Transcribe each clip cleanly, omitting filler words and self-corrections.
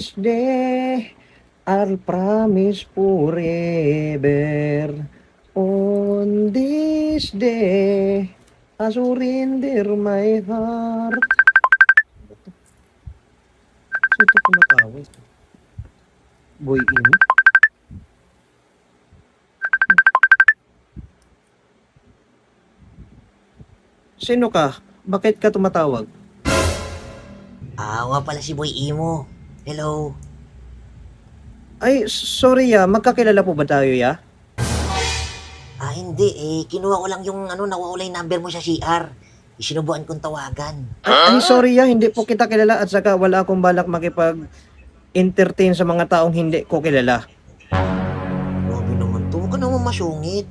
this day, I'll promise forever. On this day, I surrender my heart. Saan ito tumatawag? Boy Imo? Sino ka? Bakit ka tumatawag? Nga pala si Boy Imo. Hello. Ay, sorry magkakilala po ba tayo Hindi kinuha ko lang yung nawawala yung number mo sa CR. Isinubuan kong tawagan. Ay, sorry hindi po kita kilala at saka wala akong balak makipag-entertain sa mga taong hindi ko kilala. Grabe naman to. Huwag ka naman masyungit.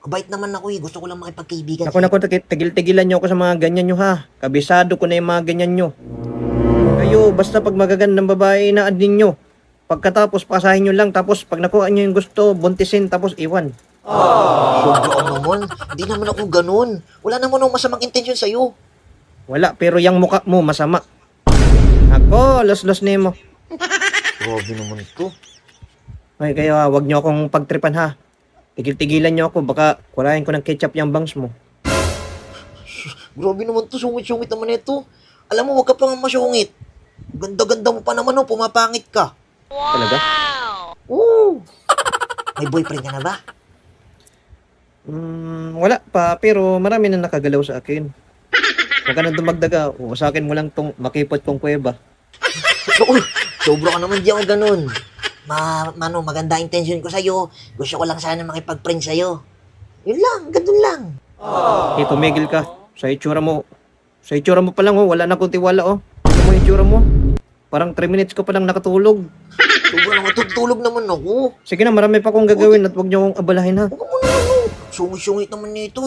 Kabait naman ako Gusto ko lang makipagkaibigan. Naku, tigil-tigilan nyo ako sa mga ganyan nyo Kabisado ko na yung mga ganyan nyo. Kayo, basta pag magagandang babae na adin nyo. Pagkatapos, pasahin nyo lang. Tapos, pag nakuha nyo yung gusto, buntisin, tapos iwan. Sobra ka naman. Hindi naman ako ganun. Wala naman akong masamang intensyon sa'yo. Wala, pero yung mukha mo, masama. Ako, los-los nemo. Grabe naman to. Ay, kaya wag nyo akong pagtripan Tigil-tigilan nyo ako, baka kulayan ko ng ketchup yung bangs mo. Grabe naman to. Sungit-sungit naman ito. Alam mo, huwag ka pang masyungit. Ganda-ganda mo pa naman pumapangit ka. Talaga? Oo. May boyfriend ka na ba? Wala pa, pero marami na nakagalaw sa akin. Huwag ka na dumagdaga. Sa akin mo lang tong makipot kong kuweba. Uy, sobra ka naman, di ako ganun. Maganda intention ko sa'yo. Gusto ko lang sana makipag-friend sa'yo. Yun lang, ganun lang. Tumigil ka. Sa itsura mo pa lang wala na akong tiwala Ano mo yung itsura mo? Parang 3 minutes ko pa lang nakatulog. Sobra naman, tutulog naman ako. Sige na, marami pa akong gagawin at huwag niyo akong abalahin Huwag mo naman Sungit-sungit naman nito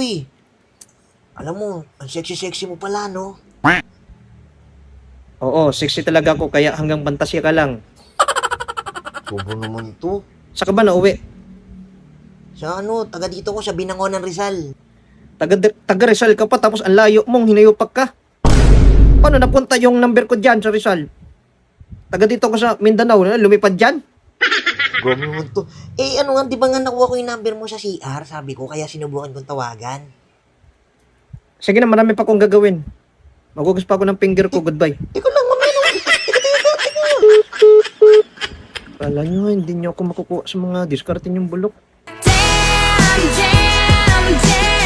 Alam mo, ang sexy-sexy mo pala, no? Oo, sexy talaga ako kaya hanggang pantasya ka lang. Sobra naman to. Saka ba nauwi? Sa taga dito ko sa Binangonan, Rizal. Taga Rizal ka pa tapos ang layo mong hinayupak ka. Paano napunta yung number ko dyan sa Rizal? Taga dito ko sa Mindanao, lumipad dyan? Grabe naman to. Di ba nga nakuha ko yung number mo sa CR? Sabi ko, kaya sinubukan kong tawagan. Sige na, marami pa akong gagawin. Magugas pa ako ng finger ko, goodbye. Teka lang, mamaya. Kala nyo, hindi nyo ako makukuha sa mga diskarte yung bulok. Damn, damn, damn.